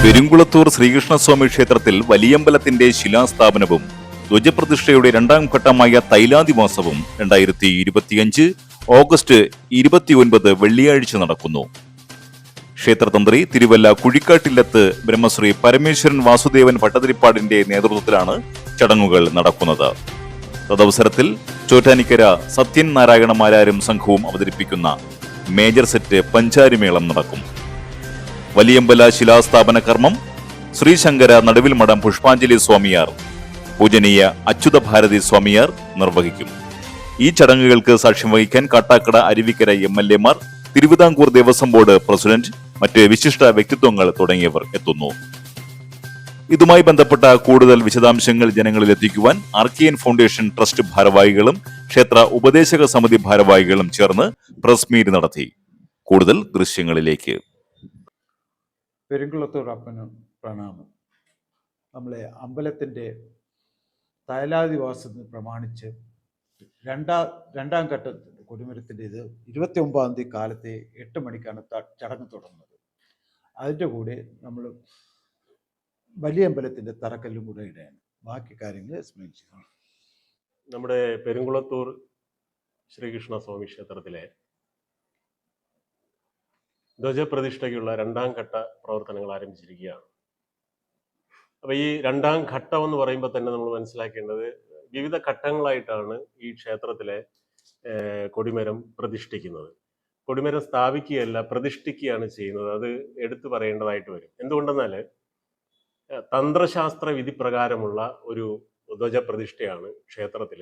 പെരുങ്കുളത്തൂർ ശ്രീകൃഷ്ണസ്വാമി ക്ഷേത്രത്തിൽ വലിയമ്പലത്തിന്റെ ശിലാസ്ഥാപനവും ധ്വജപ്രതിഷ്ഠയുടെ രണ്ടാം ഘട്ടമായ തൈലാദിവാസവും 2025 ഓഗസ്റ്റ് 29 വെള്ളിയാഴ്ച നടക്കുന്നു. ക്ഷേത്രതന്ത്രി തിരുവല്ല കുഴിക്കാട്ടില്ലത്ത് ബ്രഹ്മശ്രീ പരമേശ്വരൻ വാസുദേവൻ ഭട്ടതിരിപ്പാടിന്റെ നേതൃത്വത്തിലാണ് ചടങ്ങുകൾ നടക്കുന്നത്. തദവസരത്തിൽ ചോറ്റാനിക്കര സത്യൻ നാരായണ മാരാരും സംഘവും അവതരിപ്പിക്കുന്ന മേജർ സെറ്റ് പഞ്ചാരിമേളം നടക്കും. വലിയമ്പല ശിലാസ്ഥാപന കർമ്മം ശ്രീശങ്കര നടുവിൽ മഠം പുഷ്പാഞ്ജലി സ്വാമിയാർ, പൂജനീയ അച്യുത ഭാരതി സ്വാമിയാർ നിർവഹിക്കും. ഈ ചടങ്ങുകൾക്ക് സാക്ഷ്യം വഹിക്കാൻ കാട്ടാക്കട, അരുവിക്കര MLA മാർ, തിരുവിതാംകൂർ ദേവസ്വം ബോർഡ് പ്രസിഡന്റ്, മറ്റ് വിശിഷ്ട വ്യക്തിത്വങ്ങൾ തുടങ്ങിയവർ എത്തുന്നു. ഇതുമായി ബന്ധപ്പെട്ട കൂടുതൽ വിശദാംശങ്ങൾ ജനങ്ങളിൽ എത്തിക്കുവാൻ ആർക്കിയൻ ഫൗണ്ടേഷൻ ട്രസ്റ്റ് ഭാരവാഹികളും ക്ഷേത്ര ഉപദേശക സമിതി ഭാരവാഹികളും ചേർന്ന് പ്രസ് മീറ്റ് നടത്തി. കൂടുതൽ ദൃശ്യങ്ങളിലേക്ക്. പെരുങ്കുളത്തൂർ അപ്പന് പ്രണാമം. നമ്മളെ അമ്പലത്തിൻ്റെ തൈലാദിവാസം പ്രമാണിച്ച് രണ്ടാം ഘട്ട കൊടിമരത്തിൻ്റെ ഇത് 29-ാം തീയതി കാലത്തെ 8 മണിക്കാണ് ചടങ്ങ് തുടങ്ങുന്നത്. അതിൻ്റെ കൂടെ നമ്മൾ വലിയ അമ്പലത്തിൻ്റെ തറക്കല്ലും കൂടെ ഇടുകയാണ്. ബാക്കി കാര്യങ്ങൾ എക്സ്പ്ലെയിൻ ചെയ്യണം. നമ്മുടെ പെരുങ്കുളത്തൂർ ശ്രീകൃഷ്ണ സ്വാമി ക്ഷേത്രത്തിലെ ധ്വജപ്രതിഷ്ഠയ്ക്കുള്ള രണ്ടാം ഘട്ട പ്രവർത്തനങ്ങൾ ആരംഭിച്ചിരിക്കുകയാണ്. അപ്പോൾ ഈ രണ്ടാം ഘട്ടം എന്ന് പറയുമ്പോൾ തന്നെ നമ്മൾ മനസ്സിലാക്കേണ്ടത് വിവിധ ഘട്ടങ്ങളായിട്ടാണ് ഈ ക്ഷേത്രത്തിലെ കൊടിമരം പ്രതിഷ്ഠിക്കുന്നത്. കൊടിമരം സ്ഥാപിക്കുകയല്ല, പ്രതിഷ്ഠിക്കുകയാണ് ചെയ്യുന്നത്. അത് എടുത്തു പറയേണ്ടതായിട്ട് വരും. എന്തുകൊണ്ടെന്നാൽ തന്ത്രശാസ്ത്ര വിധി പ്രകാരമുള്ള ഒരു ധ്വജപ്രതിഷ്ഠയാണ് ക്ഷേത്രത്തിൽ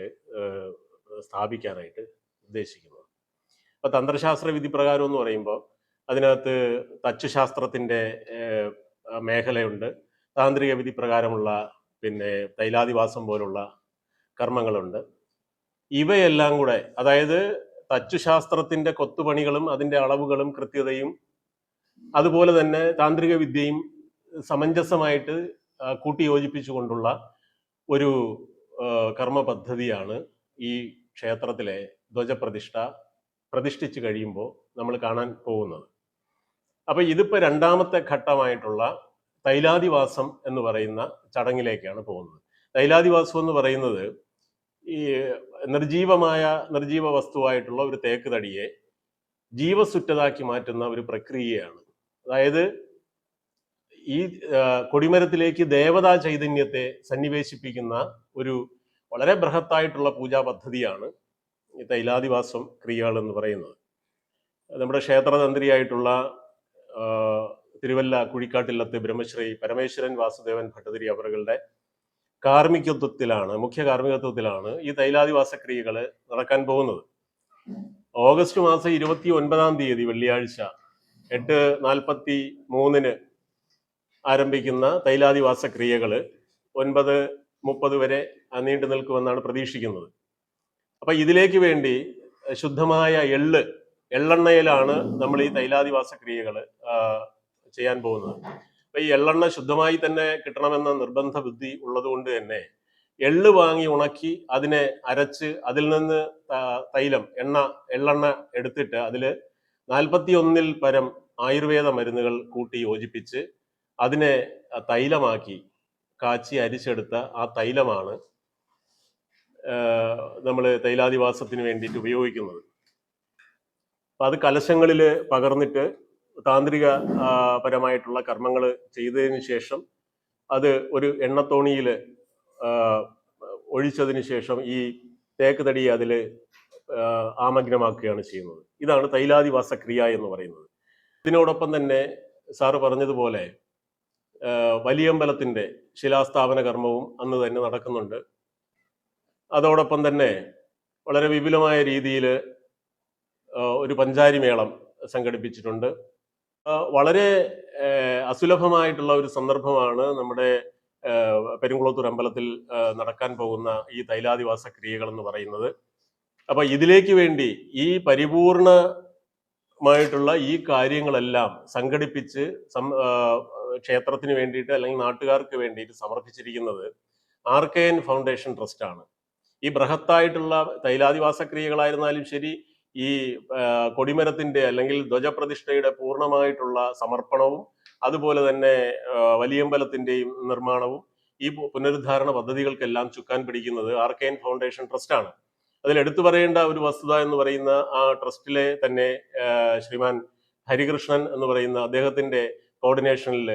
സ്ഥാപിക്കാനായിട്ട് ഉദ്ദേശിക്കുന്നത്. അപ്പോൾ തന്ത്രശാസ്ത്ര വിധി പ്രകാരം എന്ന് പറയുമ്പോൾ അതിനകത്ത് തച്ചുശാസ്ത്രത്തിൻ്റെ മേഖലയുണ്ട്, താന്ത്രിക വിധി പ്രകാരമുള്ള തൈലാദിവാസം പോലുള്ള കർമ്മങ്ങളുണ്ട്. ഇവയെല്ലാം കൂടെ, അതായത് തച്ചുശാസ്ത്രത്തിൻ്റെ കൊത്തുപണികളും അതിൻ്റെ അളവുകളും കൃത്യതയും അതുപോലെ തന്നെ താന്ത്രിക വിദ്യയും സമഞ്ജസമായിട്ട് കൂട്ടിയോജിപ്പിച്ചുകൊണ്ടുള്ള ഒരു കർമ്മ പദ്ധതിയാണ് ഈ ക്ഷേത്രത്തിലെ പ്രതിഷ്ഠിച്ചു കഴിയുമ്പോൾ നമ്മൾ കാണാൻ പോകുന്നത്. അപ്പൊ ഇതിപ്പോ രണ്ടാമത്തെ ഘട്ടമായിട്ടുള്ള തൈലാദിവാസം എന്ന് പറയുന്ന ചടങ്ങിലേക്കാണ് പോകുന്നത്. തൈലാദിവാസം എന്ന് പറയുന്നത് ഈ നിർജീവ വസ്തുവായിട്ടുള്ള ഒരു തേക്ക് തടിയെ ജീവസുറ്റതാക്കി മാറ്റുന്ന ഒരു പ്രക്രിയയാണ്. അതായത് ഈ കൊടിമരത്തിലേക്ക് ദേവതാ ചൈതന്യത്തെ സന്നിവേശിപ്പിക്കുന്ന ഒരു വളരെ ബൃഹത്തായിട്ടുള്ള പൂജാ പദ്ധതിയാണ് ഈ തൈലാദിവാസം ക്രിയകൾ എന്ന് പറയുന്നത്. നമ്മുടെ ക്ഷേത്രതന്ത്രിയായിട്ടുള്ള തിരുവല്ല കുഴിക്കാട്ടില്ലത്ത് ബ്രഹ്മശ്രീ പരമേശ്വരൻ വാസുദേവൻ ഭട്ടതിരി അവരുടെ മുഖ്യ കാർമ്മികത്വത്തിലാണ് ഈ തൈലാദിവാസ ക്രിയകൾ നടക്കാൻ പോകുന്നത്. ഓഗസ്റ്റ് മാസം 29-ാം തീയതി വെള്ളിയാഴ്ച 8:43 ആരംഭിക്കുന്ന തൈലാദിവാസ ക്രിയകൾ 9:30 വരെ നീണ്ടു നിൽക്കുമെന്നാണ് പ്രതീക്ഷിക്കുന്നത്. അപ്പൊ ഇതിലേക്ക് വേണ്ടി ശുദ്ധമായ എള്ളെണ്ണയിലാണ് നമ്മൾ ഈ തൈലാദിവാസ ക്രിയകൾ ചെയ്യാൻ പോകുന്നത്. അപ്പൊ ഈ എള്ളെണ്ണ ശുദ്ധമായി തന്നെ കിട്ടണമെന്ന നിർബന്ധ ബുദ്ധി ഉള്ളത് തന്നെ എള്ള് വാങ്ങി ഉണക്കി അതിനെ അരച്ച് അതിൽ നിന്ന് എള്ളെണ്ണ എടുത്തിട്ട് അതിൽ 41-ൽ പരം ആയുർവേദ മരുന്നുകൾ കൂട്ടി യോജിപ്പിച്ച് അതിനെ തൈലമാക്കി കാച്ചി അരിച്ചെടുത്ത ആ തൈലമാണ് നമ്മൾ തൈലാദിവാസത്തിന് വേണ്ടിയിട്ട് ഉപയോഗിക്കുന്നത്. അപ്പൊ അത് കലശങ്ങളിൽ പകർന്നിട്ട് താന്ത്രിക പരമായിട്ടുള്ള കർമ്മങ്ങൾ ചെയ്തതിന് ശേഷം അത് ഒരു എണ്ണത്തോണിയിൽ ഒഴിച്ചതിന് ശേഷം ഈ തേക്ക് തടി അതിൽ ആമഗ്നമാക്കുകയാണ് ചെയ്യുന്നത്. ഇതാണ് തൈലാദിവാസ ക്രിയ എന്ന് പറയുന്നത്. ഇതിനോടൊപ്പം തന്നെ സാറ് പറഞ്ഞതുപോലെ വലിയമ്പലത്തിൻ്റെ ശിലാസ്ഥാപന കർമ്മവും അന്ന് തന്നെ നടക്കുന്നുണ്ട്. അതോടൊപ്പം തന്നെ വളരെ വിപുലമായ രീതിയിൽ ഒരു പഞ്ചാരിമേളം സംഘടിപ്പിച്ചിട്ടുണ്ട്. വളരെ അസുലഭമായിട്ടുള്ള ഒരു സന്ദർഭമാണ് നമ്മുടെ പെരുങ്കുളത്തൂർ അമ്പലത്തിൽ നടക്കാൻ പോകുന്ന ഈ തൈലാദിവാസ ക്രിയകൾ എന്ന് പറയുന്നത്. അപ്പൊ ഇതിലേക്ക് വേണ്ടി ഈ പരിപൂർണമായിട്ടുള്ള ഈ കാര്യങ്ങളെല്ലാം സംഘടിപ്പിച്ച് ക്ഷേത്രത്തിന് വേണ്ടിയിട്ട് അല്ലെങ്കിൽ നാട്ടുകാർക്ക് വേണ്ടിയിട്ട് സമർപ്പിച്ചിരിക്കുന്നത് ആർക്കിയൻ ഫൗണ്ടേഷൻ ട്രസ്റ്റ് ആണ്. ഈ ബൃഹത്തായിട്ടുള്ള തൈലാദിവാസ ക്രിയകളായിരുന്നാലും ശരി, ഈ കൊടിമരത്തിന്റെ അല്ലെങ്കിൽ ധ്വജപ്രതിഷ്ഠയുടെ പൂർണ്ണമായിട്ടുള്ള സമർപ്പണവും അതുപോലെ തന്നെ വലിയമ്പലത്തിന്റെയും നിർമ്മാണവും ഈ പുനരുദ്ധാരണ പദ്ധതികൾക്കെല്ലാം ചുക്കാൻ പിടിക്കുന്നത് ആർക്കൈൻ ഫൗണ്ടേഷൻ ട്രസ്റ്റാണ്. അതിൽ എടുത്തു പറയേണ്ട ഒരു വസ്തുത എന്ന് പറയുന്ന ആ ട്രസ്റ്റിലെ തന്നെ ശ്രീമാൻ ഹരികൃഷ്ണൻ എന്ന് പറയുന്ന അദ്ദേഹത്തിന്റെ കോർഡിനേഷനിൽ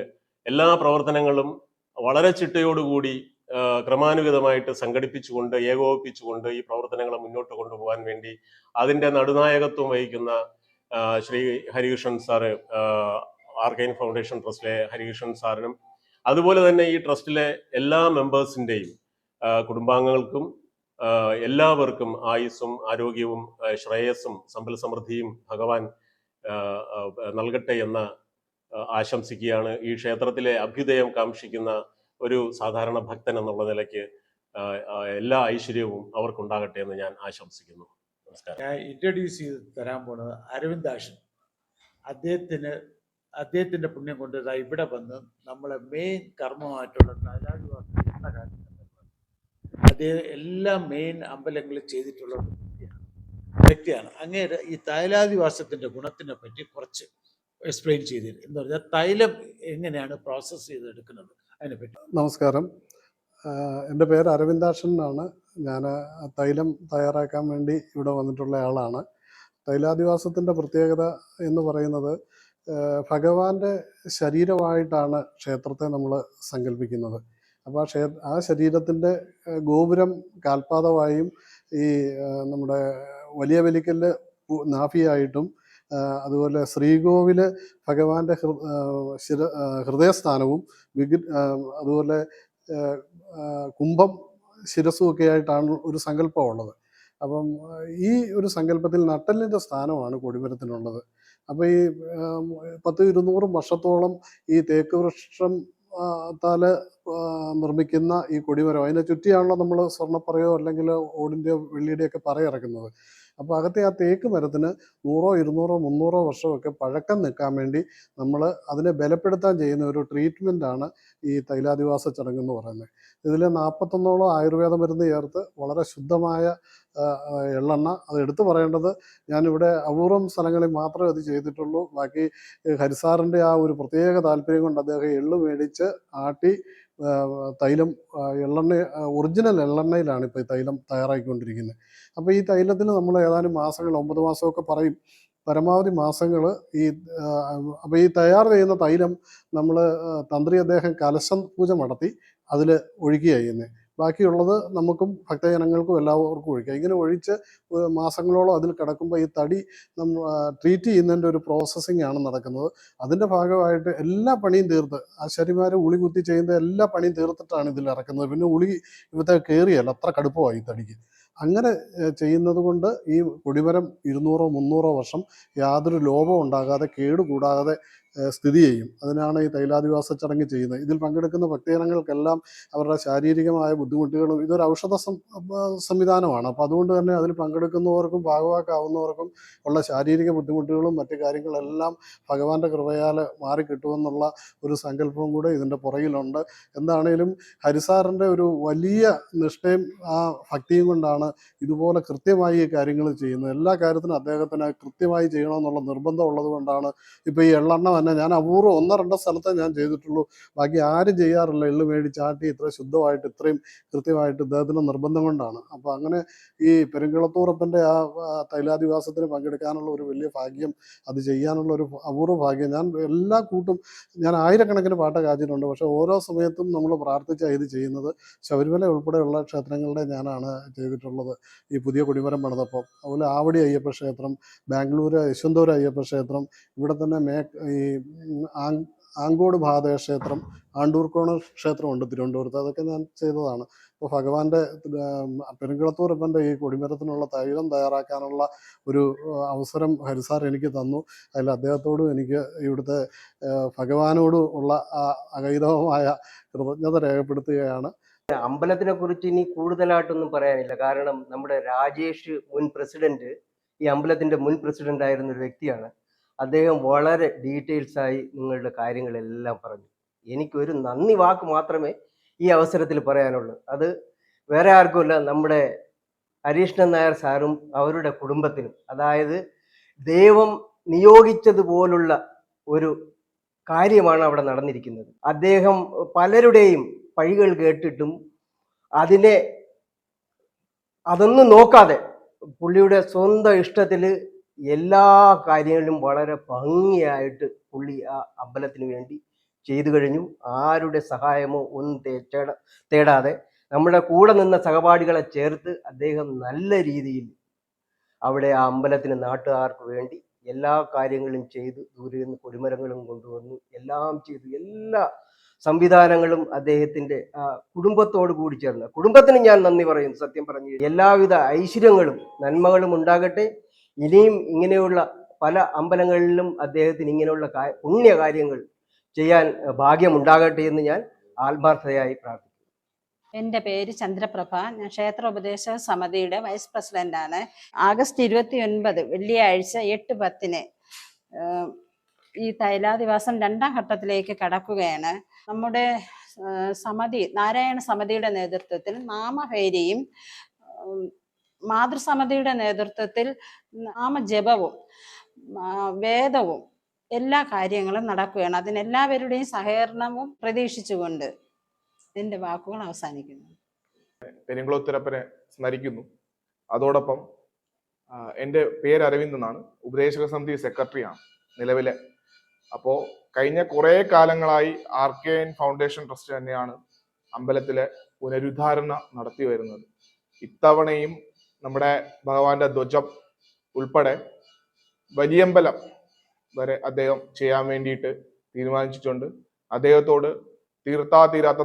എല്ലാ പ്രവർത്തനങ്ങളും വളരെ ചിട്ടയോടുകൂടി ക്രമാനുഗതമായിട്ട് സംഘടിപ്പിച്ചുകൊണ്ട് ഏകോപിപ്പിച്ചുകൊണ്ട് ഈ പ്രവർത്തനങ്ങളെ മുന്നോട്ട് കൊണ്ടുപോകാൻ വേണ്ടി അതിന്റെ നടുനായകത്വം വഹിക്കുന്ന ശ്രീ ഹരികൃഷ്ണൻ സാറ്, ആർക്കൈൻ ഫൗണ്ടേഷൻ ട്രസ്റ്റിലെ ഹരികൃഷ്ണൻ സാറിനും അതുപോലെ തന്നെ ഈ ട്രസ്റ്റിലെ എല്ലാ മെമ്പേഴ്സിന്റെയും കുടുംബാംഗങ്ങൾക്കും എല്ലാവർക്കും ആയുസ്സും ആരോഗ്യവും ശ്രേയസ്സും സമ്പൽ സമൃദ്ധിയും ഭഗവാൻ നൽകട്ടെ എന്ന് ആശംസിക്കുകയാണ്. ഈ ക്ഷേത്രത്തിലെ അഭ്യുദയം കാംക്ഷിക്കുന്ന ഒരു സാധാരണ ഭക്തൻ എന്നുള്ള നിലയ്ക്ക് എല്ലാ ഐശ്വര്യവും അവർക്കുണ്ടാകട്ടെ എന്ന് ഞാൻ ആശംസിക്കുന്നു. നമസ്കാരം. ഞാൻ ഇൻട്രൊഡ്യൂസ് ചെയ്ത് തരാൻ പോണത് അരവിന്ദാക്ഷൻ. അദ്ദേഹത്തിന്റെ പുണ്യം കൊണ്ട് ഇവിടെ വന്ന് നമ്മളെ മെയിൻ കർമ്മമായിട്ടുള്ള അദ്ദേഹം എല്ലാ മെയിൻ അമ്പലങ്ങളും ചെയ്തിട്ടുള്ള വ്യക്തിയാണ്. അങ്ങേര് ഈ തൈലാദിവാസത്തിന്റെ ഗുണത്തിനെ പറ്റി കുറച്ച് എക്സ്പ്ലെയിൻ ചെയ്തിരുന്നു. എന്ന് പറഞ്ഞാൽ തൈലം എങ്ങനെയാണ് പ്രോസസ്സ് ചെയ്തെടുക്കുന്നത് അതിനെപ്പറ്റി. നമസ്കാരം, എൻ്റെ പേര് അരവിന്ദാക്ഷൻ എന്നാണ്. ഞാൻ തൈലം തയ്യാറാക്കാൻ വേണ്ടി ഇവിടെ വന്നിട്ടുള്ള ആളാണ്. തൈലാദിവാസത്തിൻ്റെ പ്രത്യേകത എന്ന് പറയുന്നത് ഭഗവാന്റെ ശരീരമായിട്ടാണ് ക്ഷേത്രത്തെ നമ്മൾ സങ്കല്പിക്കുന്നത്. അപ്പോൾ ആ ശരീരത്തിൻ്റെ ഗോപുരം കാൽപാദമായും ഈ നമ്മുടെ വലിയ വലിക്കല് നാഭിയായിട്ടും അതുപോലെ ശ്രീകോവിൽ ഭഗവാന്റെ ഹൃദയസ്ഥാനവും അതുപോലെ കുംഭം ശിരസ്സും ഒക്കെ ആയിട്ടാണ് ഒരു സങ്കല്പമുള്ളത്. അപ്പം ഈ ഒരു സങ്കല്പത്തിൽ നട്ടെല്ലിൻ്റെ സ്ഥാനമാണ് കൊടിമരത്തിനുള്ളത്. അപ്പോൾ ഈ 100-200 വർഷത്തോളം ഈ തേക്ക് വൃക്ഷം താല് നിർമ്മിക്കുന്ന ഈ കൊടിമരം, അതിനെ ചുറ്റിയാണല്ലോ നമ്മൾ സ്വർണ്ണപ്പറയോ അല്ലെങ്കിൽ ഓടിൻ്റെയോ വെള്ളിയുടെയോ ഒക്കെ പറ ഇറക്കുന്നത്. അപ്പോൾ അകത്തെ ആ തേക്ക് മരത്തിന് 100, 200, 300 വർഷമൊക്കെ പഴക്കം നിൽക്കാൻ വേണ്ടി നമ്മൾ അതിനെ ബലപ്പെടുത്താൻ ചെയ്യുന്ന ഒരു ട്രീറ്റ്മെൻറ്റാണ് ഈ തൈലാദിവാസ ചടങ്ങെന്ന് പറയുന്നത്. ഇതിൽ 41ഓളം ആയുർവേദ മരുന്ന് ചേർത്ത് വളരെ ശുദ്ധമായ എള്ളെണ്ണ, അത് എടുത്തു പറയേണ്ടത് ഞാനിവിടെ അപൂർവം സ്ഥലങ്ങളിൽ മാത്രമേ അത് ചെയ്തിട്ടുള്ളൂ. ബാക്കി ഹരിസാറിൻ്റെ ആ ഒരു പ്രത്യേക താല്പര്യം കൊണ്ട് അദ്ദേഹം എള്ള് മേടിച്ച് ആട്ടി തൈലം എള്ളെണ്ണ ഒറിജിനൽ എള്ളെണ്ണയിലാണ് ഇപ്പോൾ ഈ തൈലം തയ്യാറാക്കിക്കൊണ്ടിരിക്കുന്നത്. അപ്പോൾ ഈ തൈലത്തിന് നമ്മൾ ഏതാനും മാസങ്ങൾ, 9 മാസമൊക്കെ പറയും, പരമാവധി മാസങ്ങൾ ഈ അപ്പോൾ ഈ തയ്യാർ ചെയ്യുന്ന തൈലം നമ്മൾ തന്ത്രി അദ്ദേഹം കലശം പൂജ നടത്തി അതിൽ ഒഴിക്കുകയാണ് ചെയ്യുന്നത്. ബാക്കിയുള്ളത് നമുക്കും ഭക്തജനങ്ങൾക്കും എല്ലാവർക്കും ഒഴിക്കാം. ഇങ്ങനെ ഒഴിച്ച് മാസങ്ങളോളം അതിൽ കിടക്കുമ്പോൾ ഈ തടി നമ്മൾ ട്രീറ്റ് ചെയ്യുന്നതിൻ്റെ ഒരു പ്രോസസ്സിംഗ് ആണ് നടക്കുന്നത്. അതിൻ്റെ ഭാഗമായിട്ട് എല്ലാ പണിയും തീർത്ത് ആശാരിമാർ ഉളി കുത്തി ചെയ്യുന്ന എല്ലാ പണിയും തീർത്തിട്ടാണ് ഇതിൽ ഇറക്കുന്നത്. പിന്നെ ഉളി ഇവത്തെ കയറിയല്ല, അത്ര കടുപ്പമായി തടിക്ക്. അങ്ങനെ ചെയ്യുന്നത് കൊണ്ട് ഈ കൊടിമരം 200-300 വർഷം യാതൊരു ലോപം ഉണ്ടാകാതെ കേടുകൂടാതെ സ്ഥിതി ചെയ്യും. അതിനാണ് ഈ തൈലാദിവാസ ചടങ്ങ് ചെയ്യുന്നത്. ഇതിൽ പങ്കെടുക്കുന്ന ഭക്തജനങ്ങൾക്കെല്ലാം അവരുടെ ശാരീരികമായ ബുദ്ധിമുട്ടുകളും, ഇതൊരു ഔഷധ സംവിധാനമാണ്. അപ്പോൾ അതുകൊണ്ട് തന്നെ അതിൽ പങ്കെടുക്കുന്നവർക്കും ഭാഗവാക്കാവുന്നവർക്കും ഉള്ള ശാരീരിക ബുദ്ധിമുട്ടുകളും മറ്റു കാര്യങ്ങളെല്ലാം ഭഗവാന്റെ കൃപയാൽ മാറിക്കിട്ടുമെന്നുള്ള ഒരു സങ്കല്പവും കൂടെ ഇതിൻ്റെ പുറകിലുണ്ട്. എന്താണേലും ഹരിസാറിൻ്റെ ഒരു വലിയ നിഷ്ഠയും ആ ഭക്തിയും കൊണ്ടാണ് ഇതുപോലെ കൃത്യമായി ഈ കാര്യങ്ങൾ ചെയ്യുന്നത്. എല്ലാ കാര്യത്തിനും അദ്ദേഹത്തിന് കൃത്യമായി ചെയ്യണമെന്നുള്ള നിർബന്ധം ഉള്ളത് കൊണ്ടാണ് ഇപ്പോൾ ഈ എള്ളെണ്ണ തന്നെ ഞാൻ അപൂർവം 1-2 സ്ഥലത്തേ ഞാൻ ചെയ്തിട്ടുള്ളൂ. ബാക്കി ആരും ചെയ്യാറില്ല. എള്ള് മേടിച്ചാട്ടി ഇത്ര ശുദ്ധമായിട്ട് ഇത്രയും കൃത്യമായിട്ട് ഇദ്ദേഹത്തിൻ്റെ നിർബന്ധം കൊണ്ടാണ്. അപ്പോൾ അങ്ങനെ ഈ പെരുങ്കുളത്തൂറപ്പൻ്റെ ആ തൈലാദിവാസത്തിന് പങ്കെടുക്കാനുള്ള ഒരു വലിയ ഭാഗ്യം, അത് ചെയ്യാനുള്ള ഒരു അപൂർവ ഭാഗ്യം. ഞാൻ എല്ലാ കൂട്ടും ഞാൻ ആയിരക്കണക്കിന് പാട്ട് കാച്ചിട്ടുണ്ട്. പക്ഷേ ഓരോ സമയത്തും നമ്മൾ പ്രാർത്ഥിച്ചാണ് ഇത് ചെയ്യുന്നത്. ശബരിമല ഉൾപ്പെടെയുള്ള ക്ഷേത്രങ്ങളുടെ ഞാനാണ് ചെയ്തിട്ടുള്ളത്. ഈ പുതിയ കൊടിമരം പണിതപ്പം, അതുപോലെ ആവടി അയ്യപ്പ ക്ഷേത്രം, ബാംഗ്ലൂർ യശ്വന്തപുരം അയ്യപ്പ ക്ഷേത്രം, ഇവിടെ തന്നെ ഈ ആങ്കോട് മഹാദേവ ക്ഷേത്രം, ആണ്ടൂർക്കോണ ക്ഷേത്രമുണ്ട് തിരുവനന്തപുരത്ത്, അതൊക്കെ ഞാൻ ചെയ്തതാണ്. അപ്പോൾ ഭഗവാന്റെ പെരുങ്കുളത്തൂരപ്പൻ്റെ ഈ കൊടിമരത്തിനുള്ള തൈലം തയ്യാറാക്കാനുള്ള ഒരു അവസരം ഹരിസാർ എനിക്ക് തന്നു. അതിൽ അദ്ദേഹത്തോടും എനിക്ക് ഇവിടുത്തെ ഭഗവാനോടും ഉള്ള അഗൈതവമായ കൃതജ്ഞത രേഖപ്പെടുത്തുകയാണ്. അമ്പലത്തിനെ കുറിച്ച് ഇനി കൂടുതലായിട്ടൊന്നും പറയാനില്ല. കാരണം നമ്മുടെ രാജേഷ് മുൻ പ്രസിഡന്റ്, ഈ അമ്പലത്തിന്റെ മുൻ പ്രസിഡന്റ് ആയിരുന്ന ഒരു വ്യക്തിയാണ്. അദ്ദേഹം വളരെ ഡീറ്റെയിൽസ് ആയി നിങ്ങളുടെ കാര്യങ്ങളെല്ലാം പറഞ്ഞു. എനിക്കൊരു നന്ദി വാക്ക് മാത്രമേ ഈ അവസരത്തിൽ പറയാനുള്ളൂ. അത് വേറെ ആർക്കുമല്ല, നമ്മുടെ ഹരീഷ്ണൻ നായർ സാറും അവരുടെ കുടുംബത്തിനും. അതായത് ദൈവം നിയോഗിച്ചതുപോലുള്ള ഒരു കാര്യമാണ് അവിടെ നടന്നിരിക്കുന്നത്. അദ്ദേഹം പലരുടെയും പഴികൾ കേട്ടിട്ടും അതൊന്നും നോക്കാതെ പുള്ളിയുടെ സ്വന്തം ഇഷ്ടത്തിൽ എല്ലാ കാര്യങ്ങളിലും വളരെ ഭംഗിയായിട്ട് പുള്ളി ആ അമ്പലത്തിന് വേണ്ടി ചെയ്തു കഴിഞ്ഞു. ആരുടെ സഹായമോ ഒന്നും തേടാതെ നമ്മുടെ കൂടെ നിന്ന സഹപാഠികളെ ചേർത്ത് അദ്ദേഹം നല്ല രീതിയിൽ അവിടെ ആ അമ്പലത്തിന് നാട്ടുകാർക്ക് വേണ്ടി എല്ലാ കാര്യങ്ങളും ചെയ്തു. ദൂരെ നിന്ന് കൊടിമരങ്ങളും കൊണ്ടുവന്നു, എല്ലാം ചെയ്തു. എല്ലാ സംവിധാനങ്ങളും അദ്ദേഹത്തിന്റെ കുടുംബത്തോട് കൂടി ചേർന്ന്, കുടുംബത്തിന് ഞാൻ നന്ദി പറയുന്നു. സത്യം പറഞ്ഞു, എല്ലാവിധ ഐശ്വര്യങ്ങളും നന്മകളും ഉണ്ടാകട്ടെ. ഇനിയും ഇങ്ങനെയുള്ള പല അമ്പലങ്ങളിലും അദ്ദേഹത്തിന് ഇങ്ങനെയുള്ള പുണ്യ കാര്യങ്ങൾ ചെയ്യാൻ ഭാഗ്യമുണ്ടാകട്ടെ എന്ന് ഞാൻ ആത്മാർത്ഥതയായി പ്രാർത്ഥിക്കുന്നു. എൻ്റെ പേര് ചന്ദ്രപ്രഭ. ഞാൻ ക്ഷേത്രോപദേശ സമിതിയുടെ വൈസ് പ്രസിഡന്റാണ്. ആഗസ്റ്റ് 29 വെള്ളിയാഴ്ച 8:10 ഈ തൈലാദിവാസം 2ാം ഘട്ടത്തിലേക്ക് കടക്കുകയാണ്. നമ്മുടെ സമിതി, നാരായണ സമിതിയുടെ നേതൃത്വത്തിൽ നാമഭൈരിയും മാതൃസമിതിയുടെ നേതൃത്വത്തിൽ നാമജപവും വേദവും എല്ലാ കാര്യങ്ങളും നടക്കുകയാണ്. അതിനെല്ലാവരുടെയും സഹകരണവും പ്രതീക്ഷിച്ചുകൊണ്ട് എൻ്റെ വാക്കുകൾ അവസാനിക്കുന്നു. പെരിങ്കുളത്തുരപ്പനെ സ്മരിക്കുന്നു. അതോടൊപ്പം എൻ്റെ പേര് അരവിന്ദ് എന്നാണ്, ഉപദേശക സമിതി സെക്രട്ടറിയാണ് നിലവിലെ. അപ്പോൾ കഴിഞ്ഞ കുറേ കാലങ്ങളായി RKN ഫൗണ്ടേഷൻ ട്രസ്റ്റ് തന്നെയാണ് അമ്പലത്തിലെ പുനരുദ്ധാരണ നടത്തി വരുന്നത്. ഇത്തവണയും നമ്മുടെ ഭഗവാന്റെ ധ്വജം ഉൾപ്പെടെ വലിയമ്പലം വരെ അദ്ദേഹം ചെയ്യാൻ വേണ്ടിയിട്ട് തീരുമാനിച്ചിട്ടുണ്ട്. അദ്ദേഹത്തോട് തീർത്താ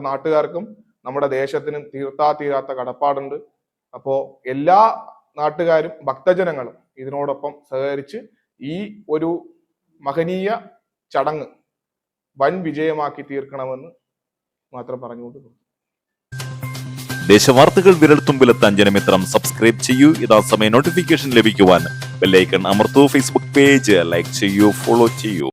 നാട്ടുകാർക്കും നമ്മുടെ ദേശത്തിനും തീർത്താ കടപ്പാടുണ്ട്. അപ്പോൾ എല്ലാ നാട്ടുകാരും ഭക്തജനങ്ങളും ഇതിനോടൊപ്പം സഹകരിച്ച് ഈ ഒരു മഹനീയ ചടങ്ങ് വൻ വിജയമാക്കി തീർക്കണമെന്ന് മാത്രം പറഞ്ഞുകൊണ്ട് ദേശവാർത്തകൾ വിരൽത്തുമ്പിലെത്താൻ ജനമിത്രം സബ്സ്ക്രൈബ് ചെയ്യൂ. യഥാസമയം നോട്ടിഫിക്കേഷൻ ലഭിക്കുവാൻ ബെല്ലൈക്കൺ അമർത്തൂ. ഫേസ്ബുക്ക് പേജ് ലൈക്ക് ചെയ്യൂ, ഫോളോ ചെയ്യൂ.